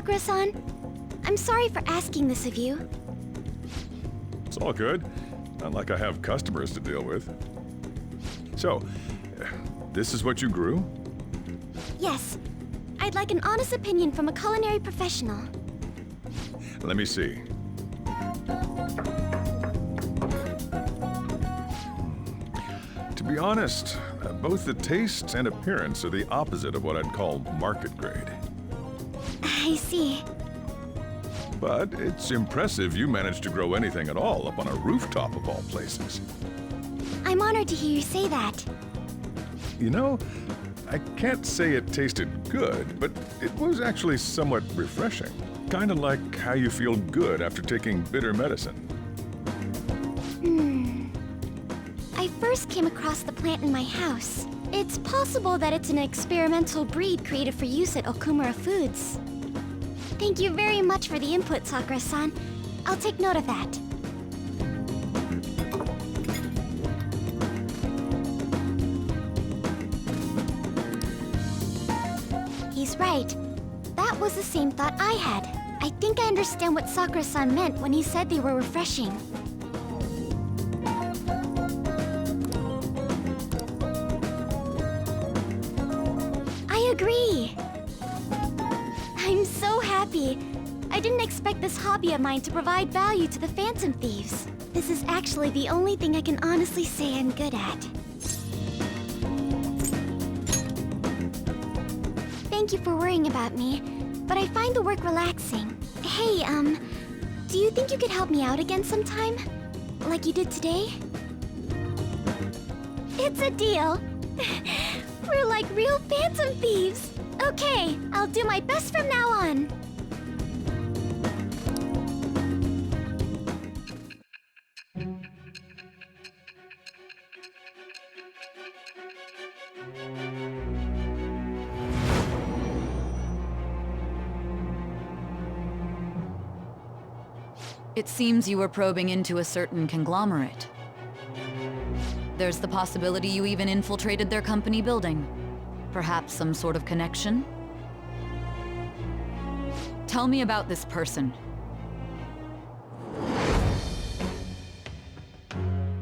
Sakura-san. I'm sorry for asking this of you. It's all good. Not like I have customers to deal with. So, this is what you grew? Yes. I'd like an honest opinion from a culinary professional. Let me see. To be honest, both the taste and appearance are the opposite of what I'd call market grade. I see. But it's impressive you managed to grow anything at all up on a rooftop of all places. I'm honored to hear you say that. You know, I can't say it tasted good, but it was actually somewhat refreshing. Kind of like how you feel good after taking bitter medicine. I first came across the plant in my house. It's possible that it's an experimental breed created for use at Okumura Foods. Thank you very much for the input, Sakura-san. I'll take note of that. He's right. That was the same thought I had. I think I understand what Sakura-san meant when he said they were refreshing. I agree. I'm so happy. I didn't expect this hobby of mine to provide value to the Phantom Thieves. This is actually the only thing I can honestly say I'm good at. Thank you for worrying about me, but I find the work relaxing. Hey, do you think you could help me out again sometime? Like you did today? It's a deal. We're like real Phantom Thieves. Okay, I'll do my best from now on. It seems you were probing into a certain conglomerate. There's the possibility you even infiltrated their company building. Perhaps some sort of connection? Tell me about this person.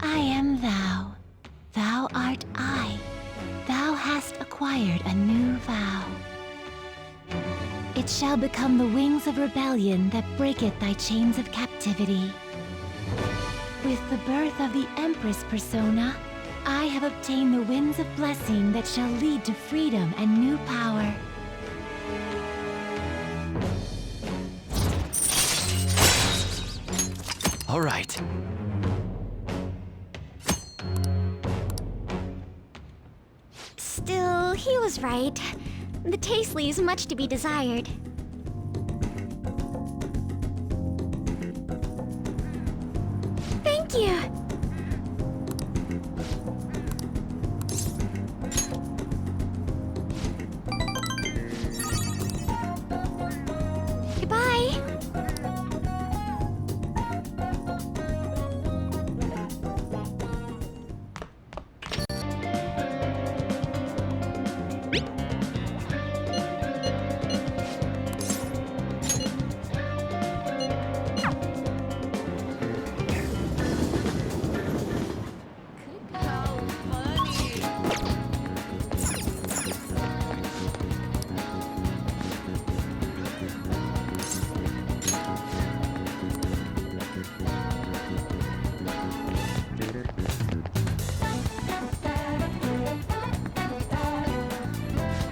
I am thou. Thou art I. Thou hast acquired a new vow. It shall become the wings of rebellion that breaketh thy chains of captivity. With the birth of the Empress persona, I have obtained the winds of blessing that shall lead to freedom and new power. All right. Still, he was right. The taste leaves much to be desired. Thank you! Goodbye!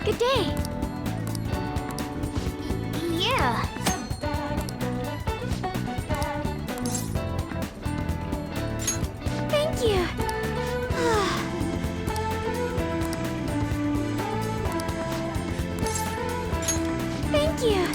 Good day. Yeah. Thank you. Thank you.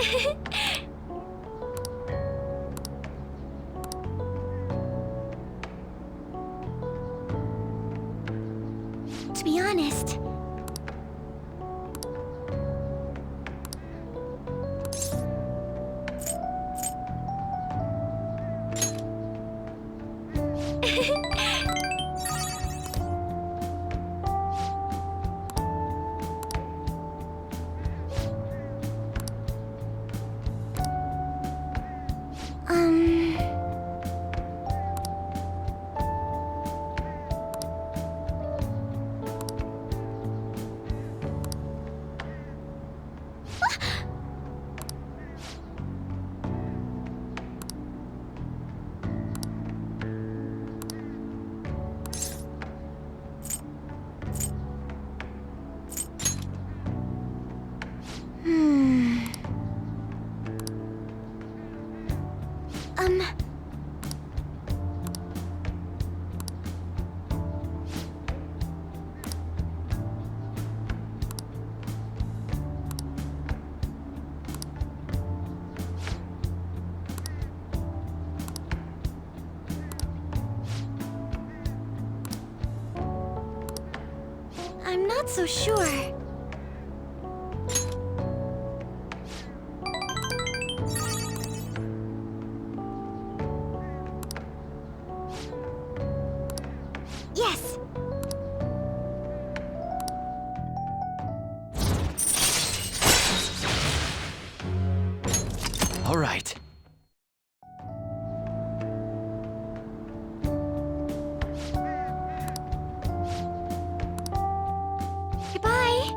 To be honest, um... Hmm. I'm not so sure. Yes. All right. Goodbye.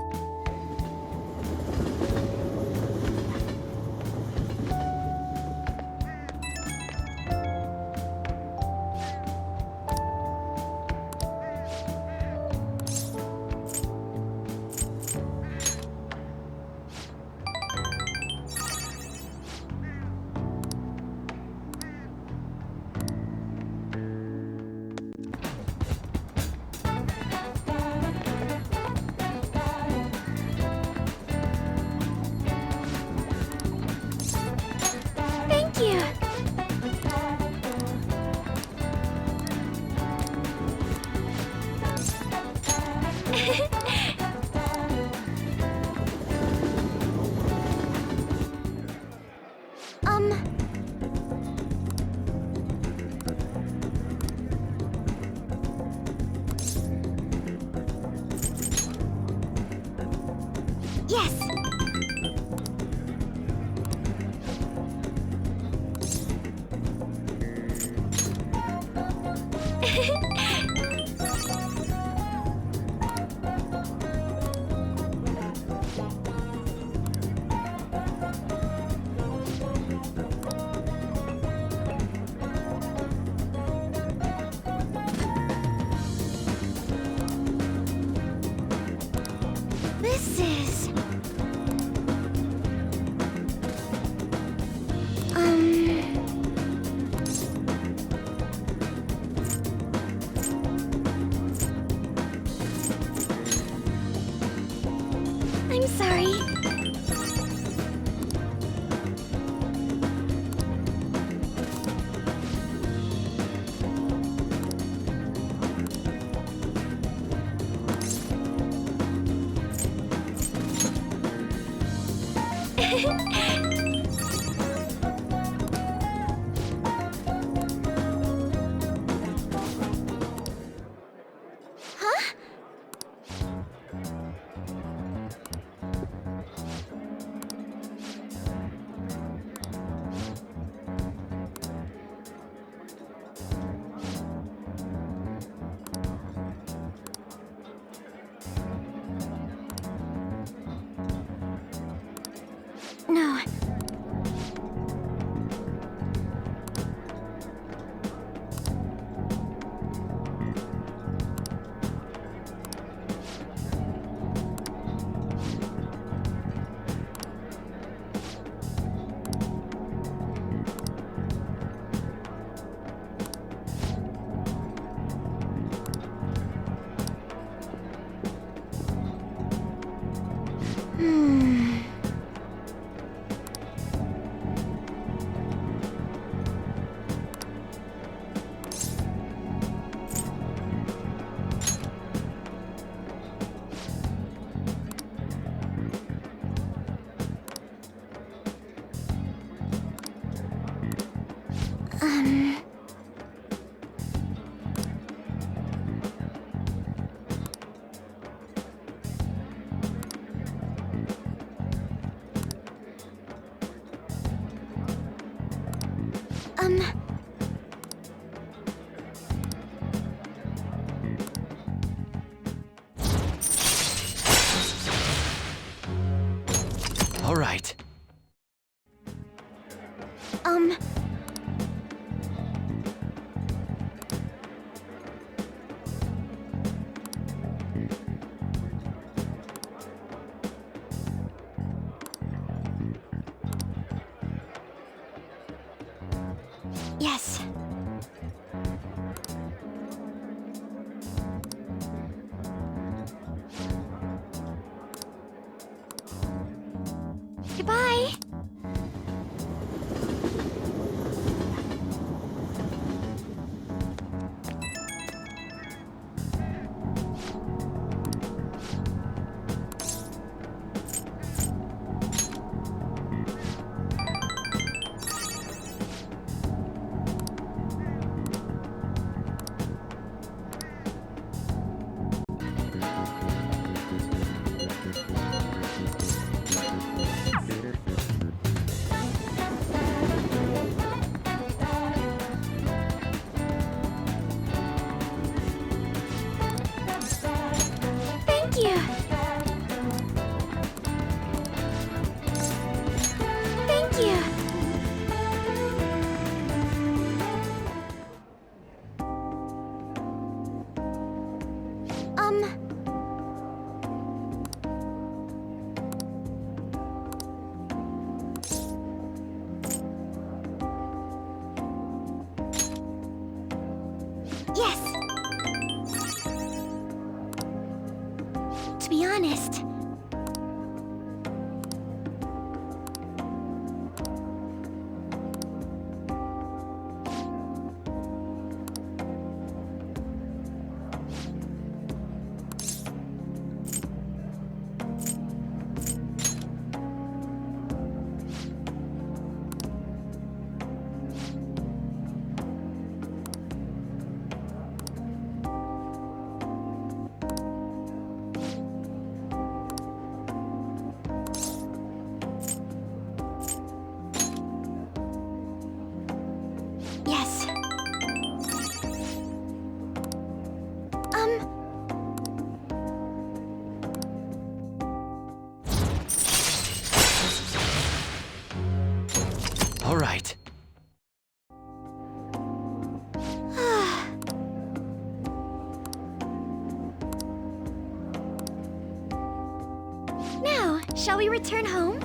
All right. Yes. Goodbye. Thank you. Thank you. Yes. To be honest, yes. All right. Now, shall we return home?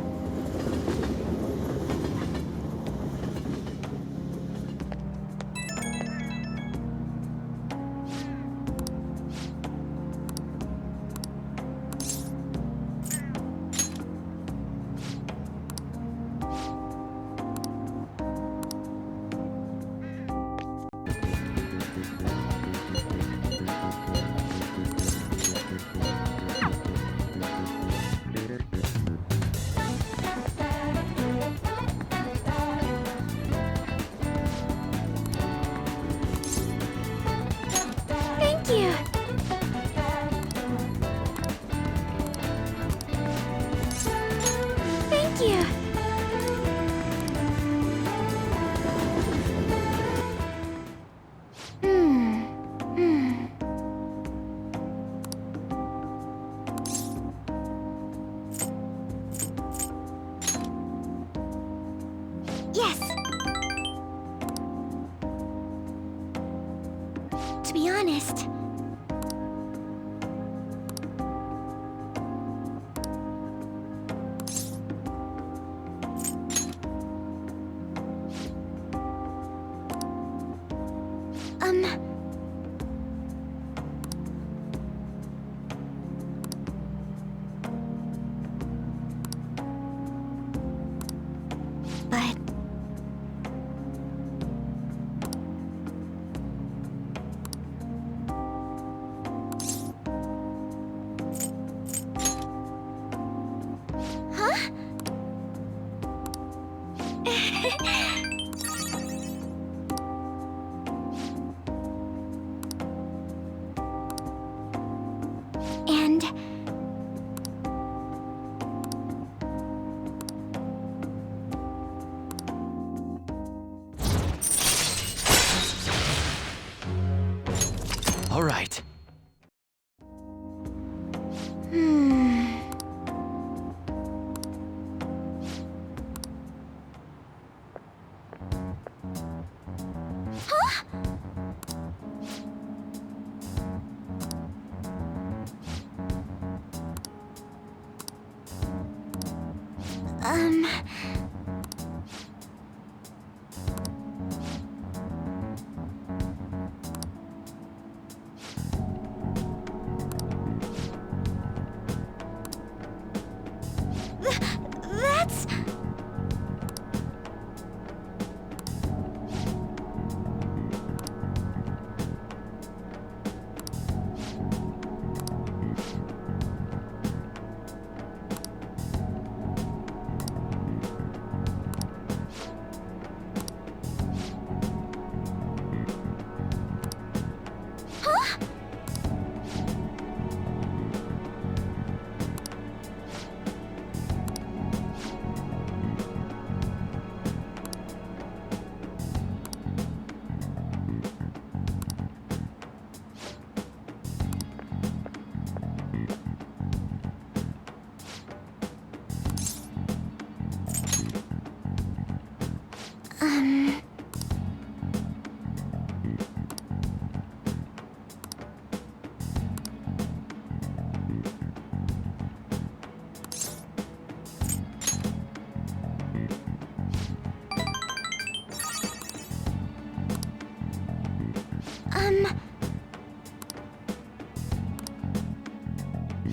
Thank you. Thank you. Yes. To be honest, but huh? And All right. That's...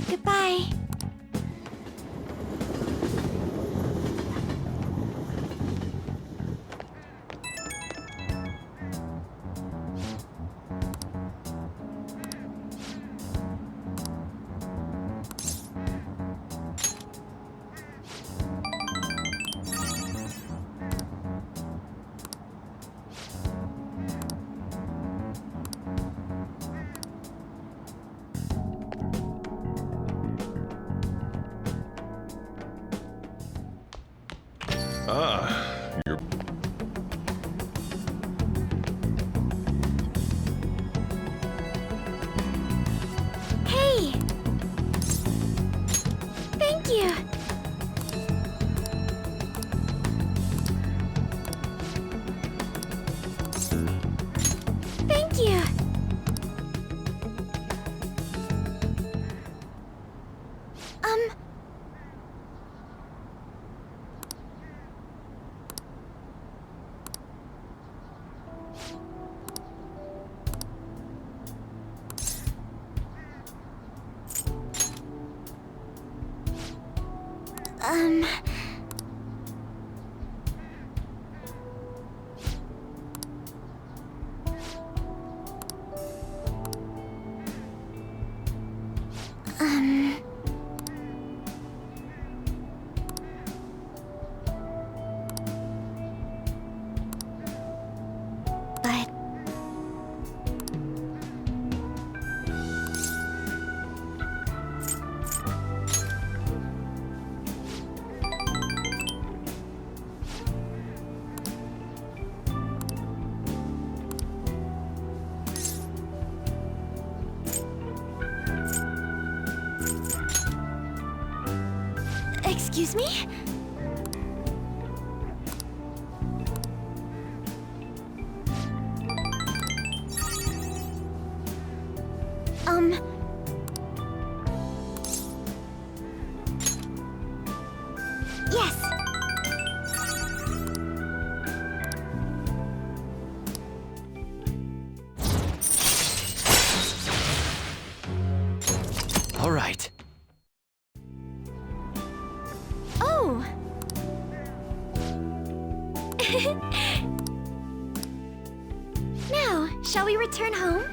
Goodbye. Ah, you're... Hey! Thank you! Thank you! But... Excuse me? Yes. All right. Oh. Now, shall we return home?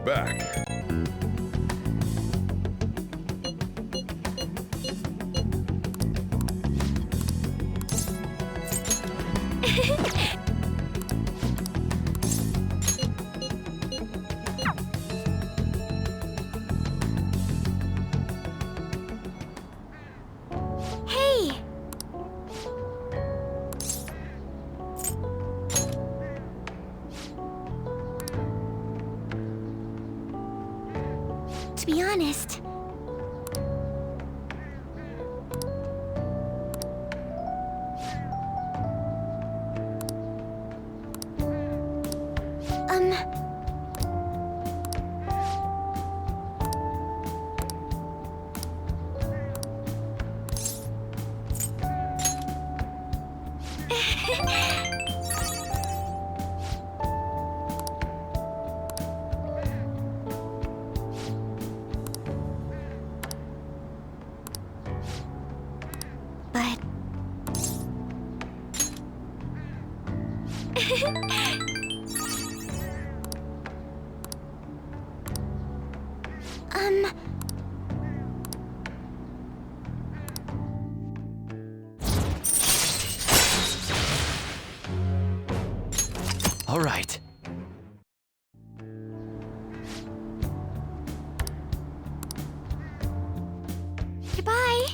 back. Hey! To be honest, um... But... um... All right. Goodbye!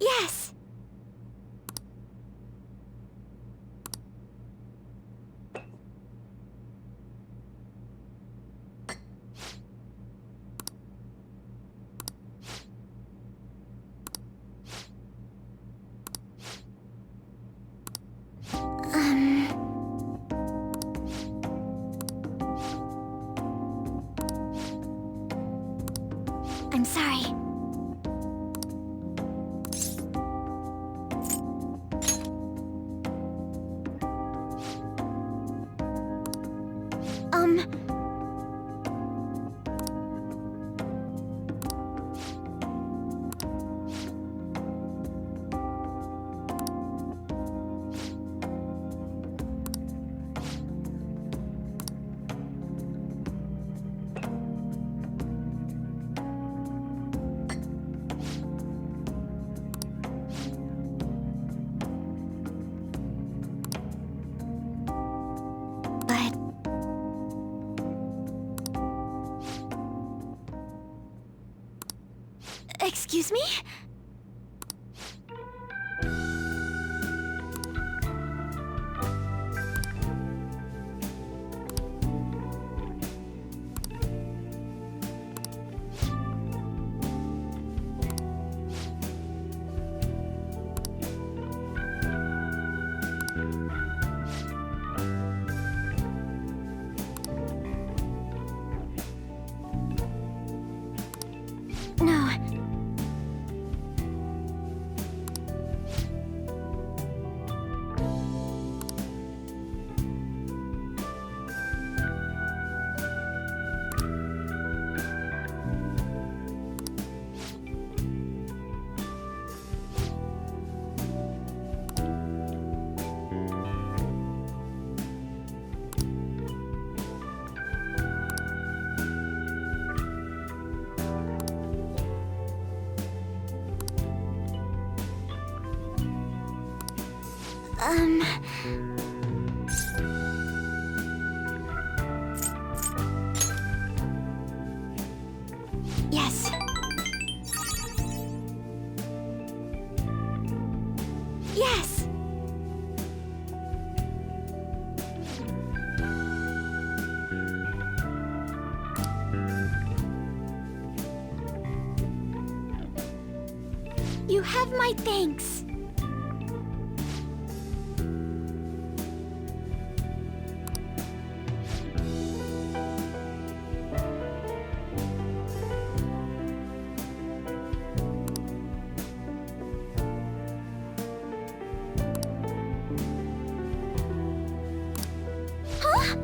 Yes! I'm sorry. Um... But... Excuse me? No. Yes. Yes. You have my thanks. Huh?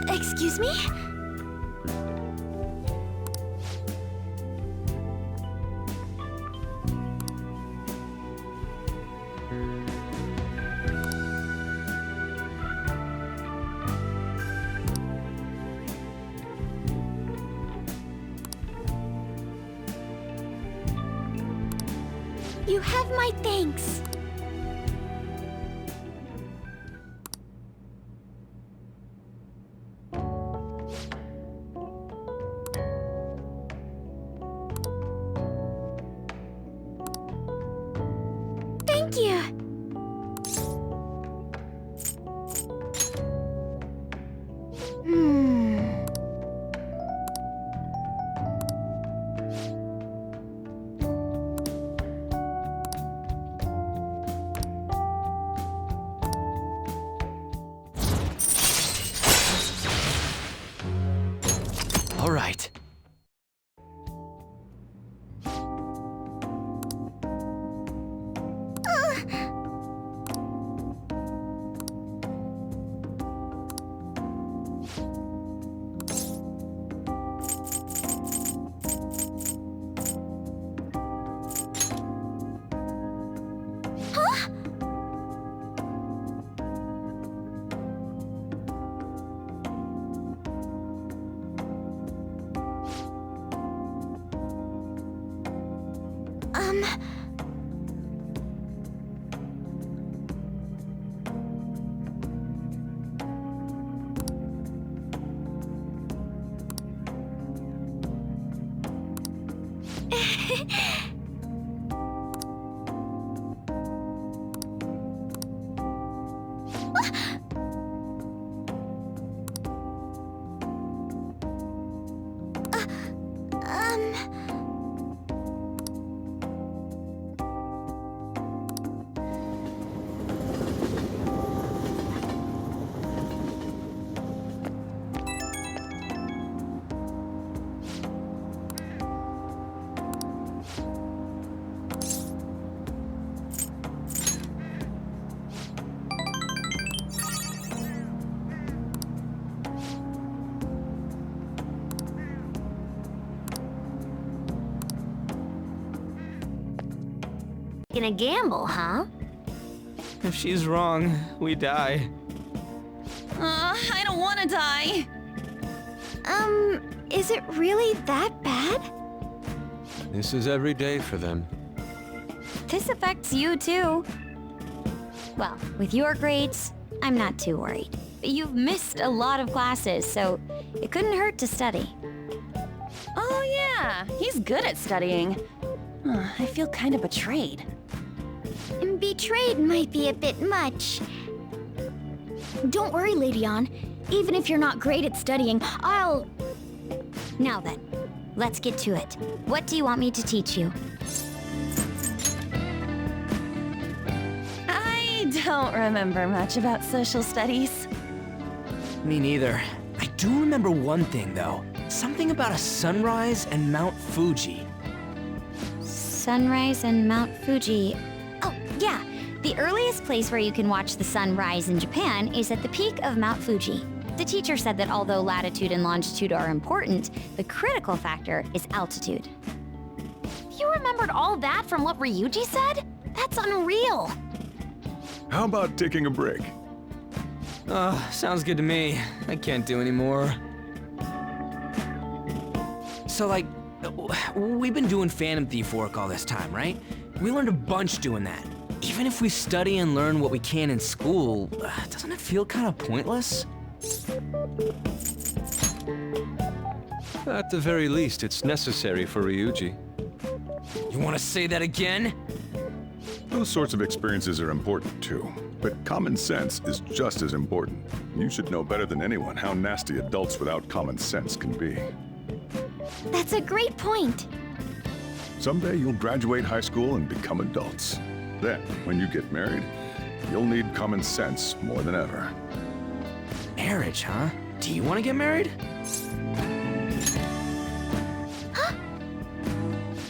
Excuse me? You have my thanks. Thank you. All right. Taking a gamble, huh? If she's wrong, we die. I don't want to die. Is it really that bad? This is every day for them. This affects you too. Well, with your grades, I'm not too worried. You've missed a lot of classes, so it couldn't hurt to study. Oh yeah, he's good at studying. I feel kind of betrayed. Betrayed might be a bit much. Don't worry, Lady Ann. Even if you're not great at studying, I'll... Now then, let's get to it. What do you want me to teach you? I don't remember much about social studies. Me neither. I do remember one thing, though. Something about a sunrise and Mount Fuji. Sunrise and Mount Fuji. Oh, yeah. The earliest place where you can watch the sun rise in Japan is at the peak of Mount Fuji. The teacher said that although latitude and longitude are important, the critical factor is altitude. You remembered all that from what Ryuji said? That's unreal. How about taking a break? Sounds good to me. I can't do anymore. So, like, we've been doing Phantom Thief work all this time, right? We learned a bunch doing that. Even if we study and learn what we can in school, doesn't it feel kind of pointless? At the very least, it's necessary for Ryuji. You want to say that again? Those sorts of experiences are important too, but common sense is just as important. You should know better than anyone how nasty adults without common sense can be. That's a great point. Someday you'll graduate high school and become adults. Then, when you get married, you'll need common sense more than ever. Marriage, huh? Do you want to get married?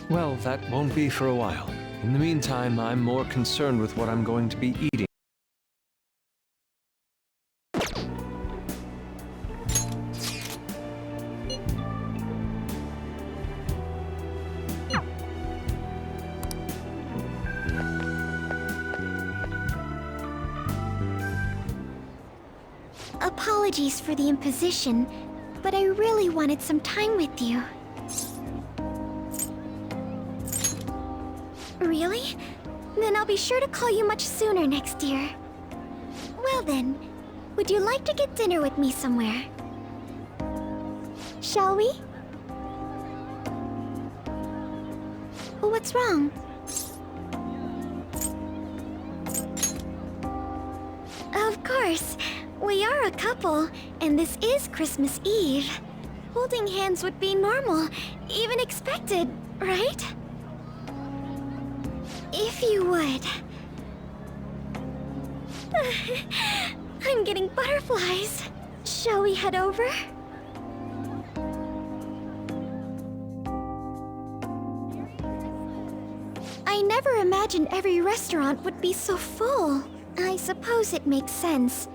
Well, that won't be for a while. In the meantime, I'm more concerned with what I'm going to be eating. Apologies for the imposition, but I really wanted some time with you. Really? Then I'll be sure to call you much sooner next year. Well then, would you like to get dinner with me somewhere? Shall we? What's wrong? Of course. We are a couple, and this is Christmas Eve. Holding hands would be normal, even expected, right? If you would. I'm getting butterflies. Shall we head over? I never imagined every restaurant would be so full. I suppose it makes sense.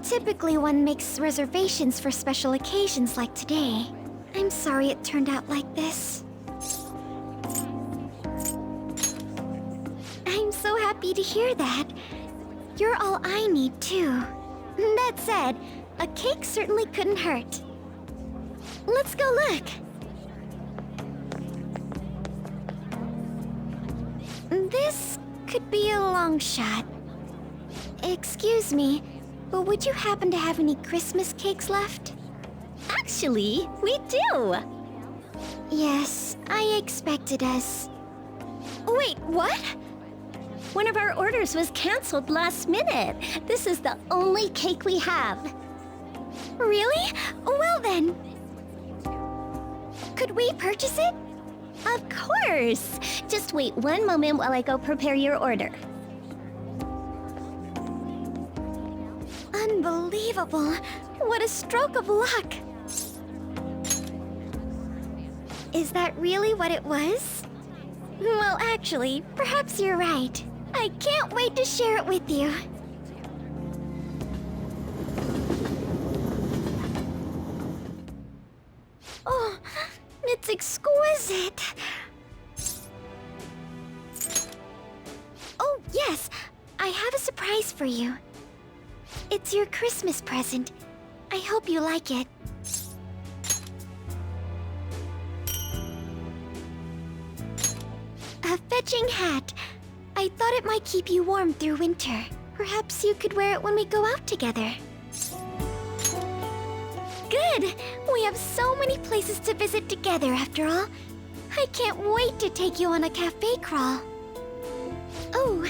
Typically, one makes reservations for special occasions like today. I'm sorry it turned out like this. I'm so happy to hear that. You're all I need, too. That said, a cake certainly couldn't hurt. Let's go look. This could be a long shot. Excuse me, but would you happen to have any Christmas cakes left? Actually, we do! Yes, I expected us. Wait, what? One of our orders was canceled last minute. This is the only cake we have. Really? Well then. Could we purchase it? Of course! Just wait one moment while I go prepare your order. Unbelievable. What a stroke of luck. Is that really what it was? Well, actually, perhaps you're right. I can't wait to share it with you. Oh, it's exquisite. Oh, yes. I have a surprise for you. It's your Christmas present. I hope you like it. A fetching hat. I thought it might keep you warm through winter. Perhaps you could wear it when we go out together. Good! We have so many places to visit together after all. I can't wait to take you on a cafe crawl. Oh.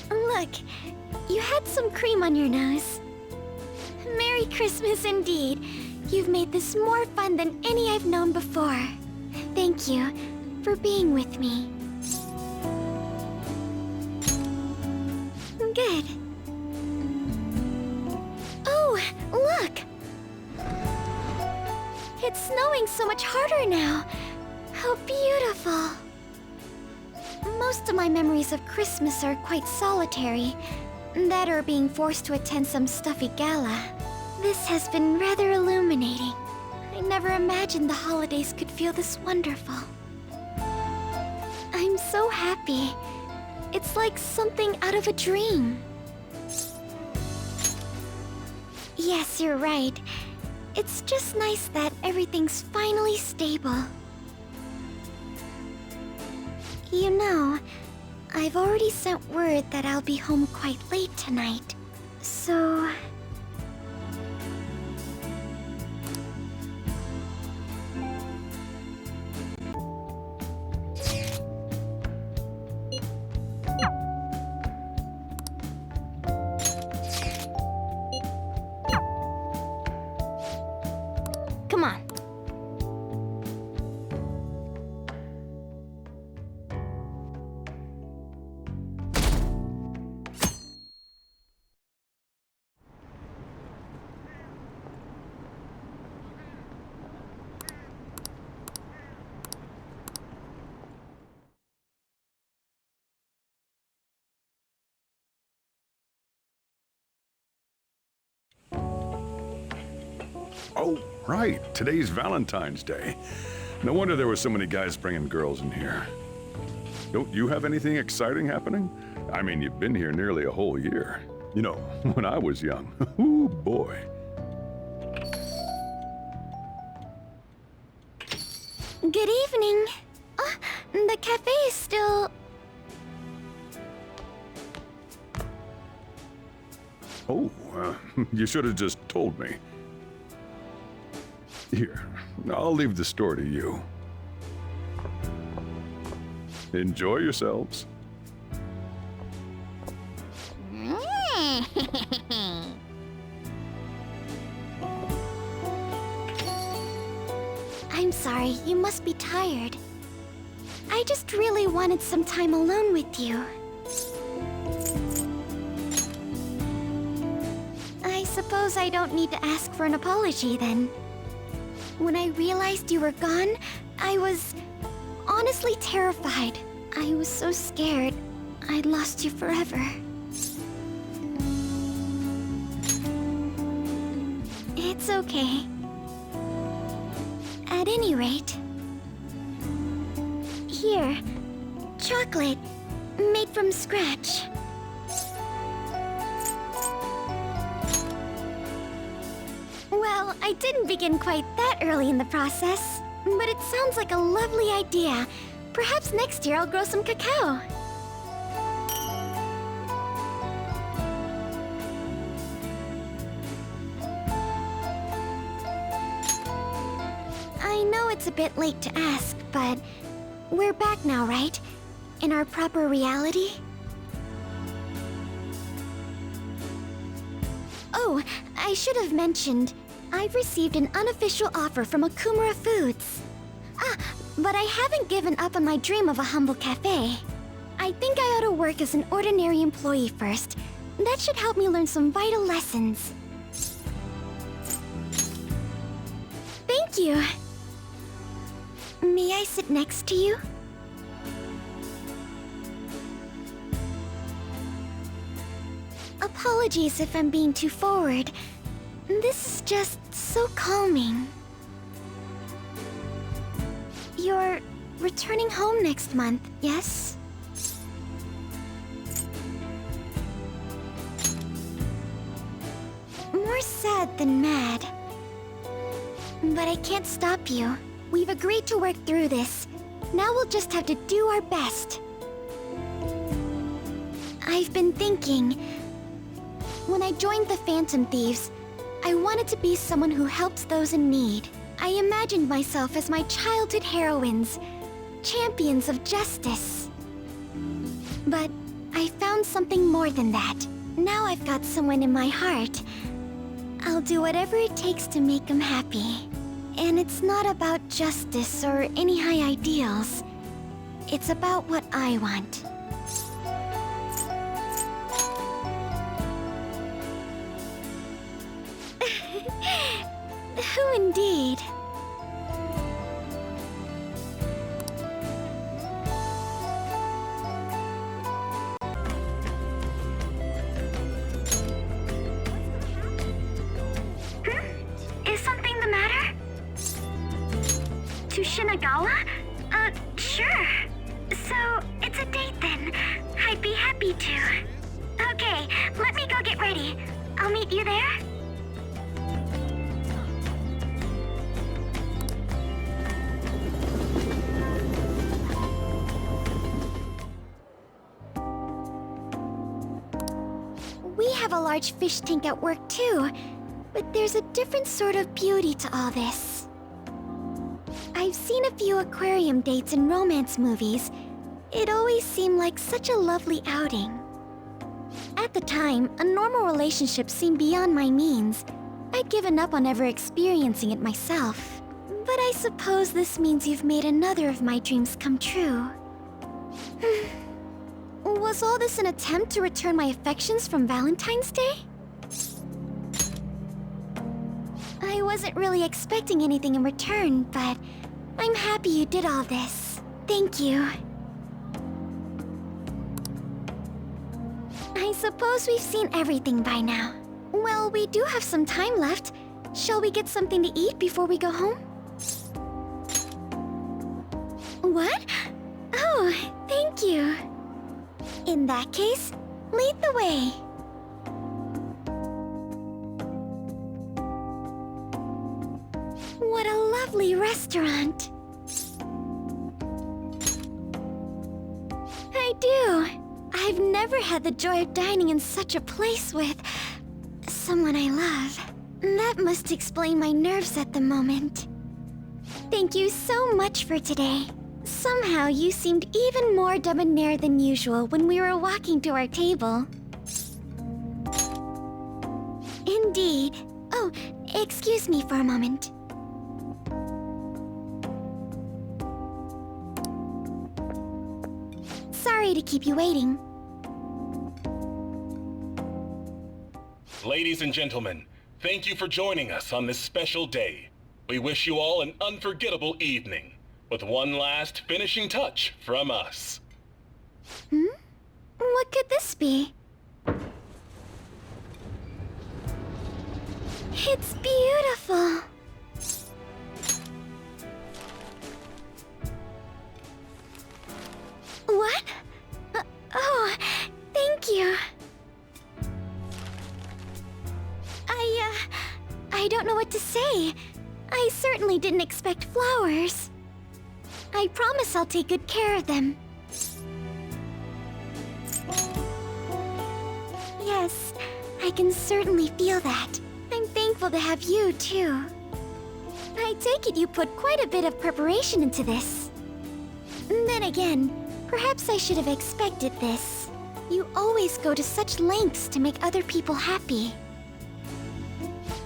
Look, you had some cream on your nose. Merry Christmas indeed. You've made this more fun than any I've known before. Thank you for being with me. Good. Oh, look! It's snowing so much harder now. How beautiful. Most of my memories of Christmas are quite solitary. That or being forced to attend some stuffy gala. This has been rather illuminating. I never imagined the holidays could feel this wonderful. so happy. It's like something out of a dream. Yes, you're right. It's just nice that everything's finally stable. You know, I've already sent word that I'll be home quite late tonight. So... Come on. Oh, right. Today's Valentine's Day. No wonder there were so many guys bringing girls in here. Don't you have anything exciting happening? I mean, you've been here nearly a whole year. You know, when I was young. Ooh, boy. Good evening. The cafe is still... Oh, you should have just told me. Here, I'll leave the store to you. Enjoy yourselves. I'm sorry, you must be tired. I just really wanted some time alone with you. I suppose I don't need to ask for an apology then. When I realized you were gone, I was honestly terrified. I was so scared I'd lost you forever. It's okay. At any rate... Here, chocolate, made from scratch. Well, I didn't begin quite that early in the process, but it sounds like a lovely idea. Perhaps next year I'll grow some cacao. I know it's a bit late to ask, but we're back now, right? In our proper reality? Oh, I should have mentioned, I've received an unofficial offer from Okumura Foods. But I haven't given up on my dream of a humble cafe. I think I ought to work as an ordinary employee first. That should help me learn some vital lessons. Thank you. May I sit next to you? Apologies if I'm being too forward. This is just so calming. You're returning home next month, yes? More sad than mad. But I can't stop you. We've agreed to work through this. Now we'll just have to do our best. I've been thinking... When I joined the Phantom Thieves, I wanted to be someone who helps those in need. I imagined myself as my childhood heroines, champions of justice. But I found something more than that. Now I've got someone in my heart. I'll do whatever it takes to make them happy. And it's not about justice or any high ideals. It's about what I want. Who indeed? Is something the matter? To Shinagawa? Sure. So, it's ready. I'll meet you there. We have a large fish tank at work too, but there's a different sort of beauty to all this. I've seen a few aquarium dates in romance movies. It always seemed like such a lovely outing. At the time, a normal relationship seemed beyond my means. I'd given up on ever experiencing it myself. But I suppose this means you've made another of my dreams come true. Was all this an attempt to return my affections from Valentine's Day? I wasn't really expecting anything in return, but I'm happy you did all this. Thank you. I suppose we've seen everything by now. Well, we do have some time left. Shall we get something to eat before we go home? What? Oh, thank you. In that case, lead the way. What a lovely restaurant. I do. I've never had the joy of dining in such a place with someone I love. That must explain my nerves at the moment. Thank you so much for today. Somehow you seemed even more debonair than usual when we were walking to our table. Indeed. Oh, excuse me for a moment. Sorry to keep you waiting. Ladies and gentlemen, thank you for joining us on this special day. We wish you all an unforgettable evening, with one last finishing touch from us. What could this be? It's beautiful. What? Oh, thank you. I don't know what to say. I certainly didn't expect flowers. I promise I'll take good care of them. Yes, I can certainly feel that. I'm thankful to have you, too. I take it you put quite a bit of preparation into this. Then again, perhaps I should have expected this. You always go to such lengths to make other people happy.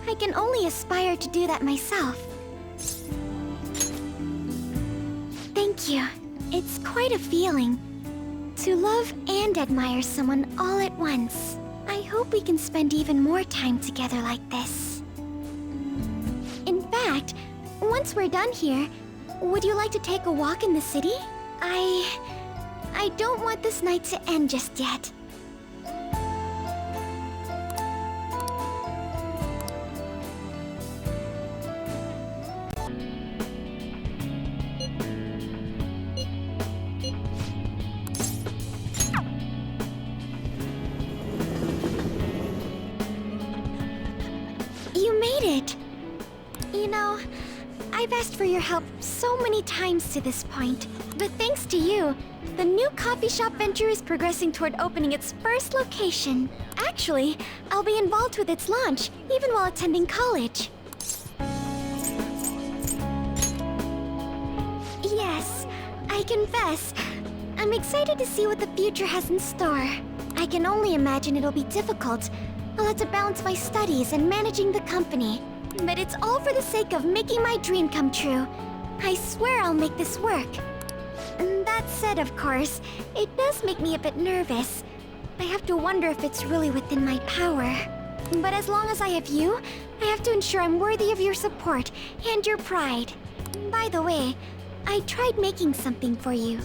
I can only aspire to do that myself. Thank you. It's quite a feeling. To love and admire someone all at once. I hope we can spend even more time together like this. In fact, once we're done here, would you like to take a walk in the city? I don't want this night to end just yet. You made it! You know, I've asked for your help so many times to this point, but thanks to you, the new coffee shop venture is progressing toward opening its first location. Actually, I'll be involved with its launch, even while attending college. Yes, I confess, I'm excited to see what the future has in store. I can only imagine it'll be difficult. I'll have to balance my studies and managing the company. But it's all for the sake of making my dream come true. I swear I'll make this work. That said, of course, it does make me a bit nervous. I have to wonder if it's really within my power. But as long as I have you, I have to ensure I'm worthy of your support and your pride. By the way, I tried making something for you.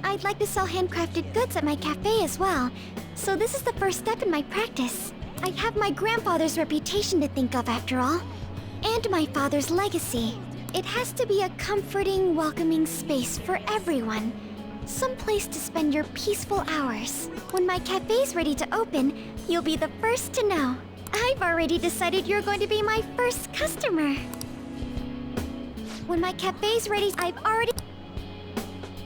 I'd like to sell handcrafted goods at my cafe as well, so this is the first step in my practice. I have my grandfather's reputation to think of after all, and my father's legacy. It has to be a comforting, welcoming space for everyone. Some place to spend your peaceful hours. When my cafe's ready to open, you'll be the first to know. I've already decided you're going to be my first customer. When my cafe's ready, I've already...